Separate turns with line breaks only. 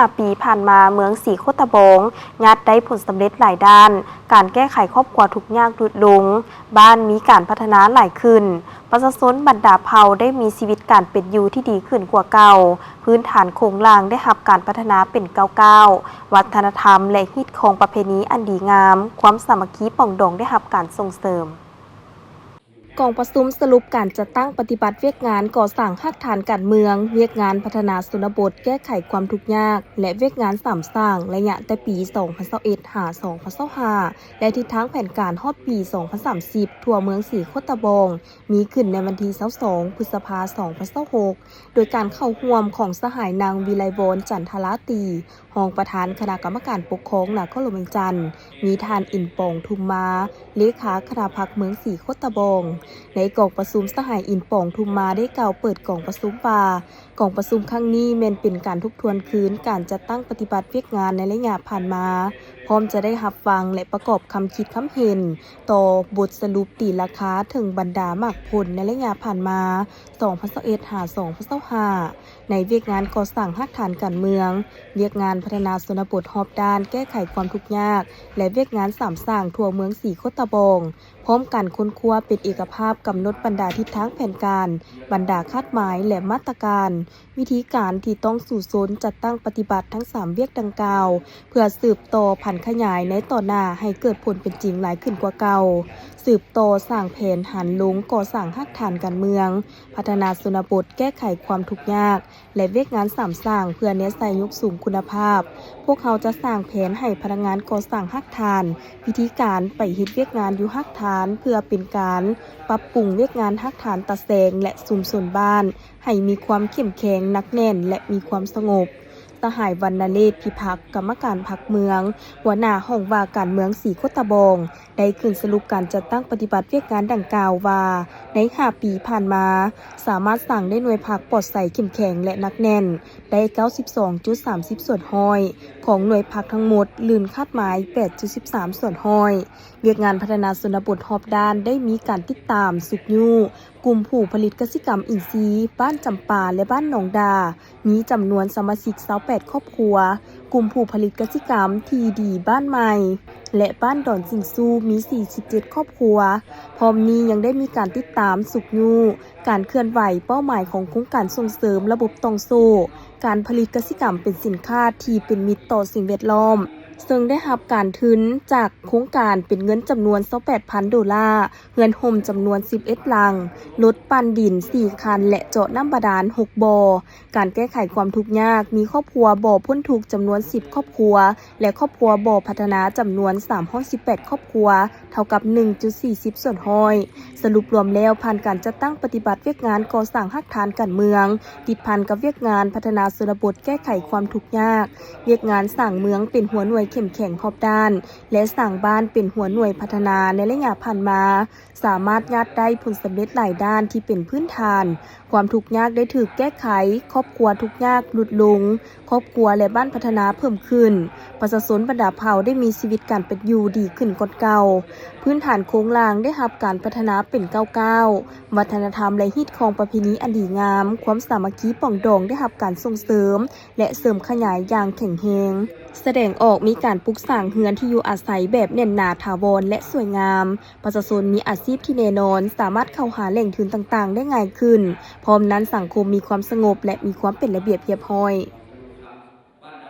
5 ปีผ่านมาเมืองศรีโคตะบงงัดได้ผลสำเร็จหลายด้านการแก้ไขครอบครัวทุกยากลดลงบ้านมีการพัฒนาหลายขึ้นประชาชนบรรดาเผ่าได้มีชีวิตการเป็นอยู่ที่ดีขึ้นกว่าเก่าพื้นฐานโครงล่างได้รับการพัฒนาเป็นก้าววัฒนธรรมและฮิตของประเพณีอันดีงามความสามัคคีป่องดองได้รับการส่งเสริมกองประชุมสรุปการจัดตั้งปฏิบัติเวียกงานก่อสร้างรากฐานการเมืองเวียกงานพัฒนาชนบทแก้ไขความทุกข์ยากและเวียกงานสามสร้างระยะแต่ปี 2021 หา 2025 และทิศทางแผนการฮอดปี 2030 ทั่วเมืองศรีโคตะบงมีขึ้นในวันที่ 22 พฤษภาคม 2026 โดยการเข้าร่วมของสหายนางวิไลวรจันทราตีรองประธานคณะกรรมการปกครองนครหลวงเวียงจันทน์มีทานอินปองทุมมาเลขาคณะพรรคเมืองศรีโคตะบงในกองประชุมสหายอินปองทุมมาได้กล่าวเปิดกองประชุมว่ากองประชุมครั้งนี้เป็นการทบทวนคืนการจัดตั้งปฏิบัติเวียกงานในระยะผ่านมาพร้อมจะได้รับฟังและประกอบคำคิดคำเห็นต่อบทสรุปตีราคาถึงบรรดาหมากผลในระยะผ่านมา 2021 หา 2025 ในเวียกงานก่อสร้างรากฐานการเมืองเวียกงานพัฒนาชนบทรอบด้านแก้ไขความทุกข์ยากและเวียกงานสามสร้างทั่วเมืองศรีโคตะบงพร้อมการค้นคว้าเป็นเอกภาพกำหนดบรรดาทิศทางแผนการบรรดาคาดหมายและมาตรการวิธีการที่ต้องสู่ซนจัดตั้งปฏิบัติทั้ง3เวียกดังกล่าวเพื่อสืบต่อผันขยายในต่อหน้าให้เกิดผลเป็นจริงหลายขึ้นกว่าเก่าสืบต่อสร้างแผนหันลงก่อสร้างรากฐานการเมืองพัฒนาชนบทแก้ไขความทุกข์ยากและเวียกงานสามสร้างเพื่อเน้นใส่ยกสูงคุณภาพพวกเขาจะสร้างแผนให้พนักงานก่อสร้างรากฐานวิธีการไปเฮ็ดเวียกงานอยู่รากฐานเพื่อเป็นการปรับปรุงเวียกงานรากฐานตะแสงและชุมชนบ้านให้มีความเข้มแข็งหนักแน่นและมีความสงบสหายวรรณเรศพิพักษ์กรรมการพรรคเมืองหัวหน้าห้องว่าการเมืองศรีโคตะบงได้ขึ้นสรุปการจัดตั้งปฏิบัติเวียกงานดังกล่าวว่าใน5 ปีผ่านมาสามารถสั่งได้หน่วยพักปลอดใสเข้มแข็งและนักแน่นได้ 92.30 ส่วนห้อยของหน่วยพักทั้งหมดลื่นคาดหมาย 8.13 ส่วนห้อยเวียกงานพัฒนาชนบทรอบด้านได้มีการติดตามสุกยู่กลุ่มผู้ผลิตกสิกรรมอินทรีย์บ้านจำปาและบ้านหนองดามีจำนวนสมาชิก28ครอบครัวกลุ่มผู้ผลิตกสิกรรมทีดีบ้านใหม่และบ้านดอนสิงซูมี47ครอบครัวพร้อมนี้ยังได้มีการติดตามสุกยู่การเคลื่อนไหวเป้าหมายของโครงการส่งเสริมระบบตองโซ่การผลิตกสิกรรมเป็นสินค้าที่เป็นมิตรต่อสิ่งแวดล้อมซึ่งได้รับการทุนจากโครงการเป็นเงินจำนวน $28,000 เงินห่มจำนวน11หลังรถปั่นดิน4คันและเจาะน้ำบาดาล6บ่อการแก้ไขความทุกข์ยากมีครอบครัวบ่อพ้นทุกข์จำนวน10ครอบครัวและครอบครัวบ่อพัฒนาจำนวน318ครอบครัวเท่ากับ 1.40 ส่วนห้อยสรุปรวมแล้วผ่านการจัดตั้งปฏิบัติเวียกงานก่อสร้างรากฐานการเมืองติดพันกับเวียกงานพัฒนาชนบทแก้ไขความทุกข์ยากเวียกงานสร้างเมืองเป็นหัวหน่วยเข้มแข็งรอบด้านและสร้างบ้านเป็นหัวหน่วยพัฒนาในระยะผ่านมาสามารถยัดได้ผลสำเร็จหลายด้านที่เป็นพื้นฐานความทุกข์ยากได้ถูกแก้ไขครอบครัวทุกข์ยากลดลงครอบครัวและบ้านพัฒนาเพิ่มขึ้นประชาชนบรรดาเผ่าได้มีชีวิตการเป็นอยู่ดีขึ้นกว่าเก่าพื้นฐานโครงล่างได้รับการพัฒนาเป็นก้าววัฒนธรรมและฮิตของประเพณีอันดีงามความสามัคคีป่องดองได้รับการส่งเสริมและเสริมขยายอย่างแข็งแรงแสดงออกมีการปลูกสร้างเรือนที่อยู่อาศัยแบบแน่นหนาถาวรและสวยงามประชาชนมีอาชีพที่แน่นอนสามารถเข้าหาแหล่งทุนต่างๆได้ง่ายขึ้นพร้อมนั้นสังคมมีความสงบและมีความเป็นระเบียบเรียบร้อย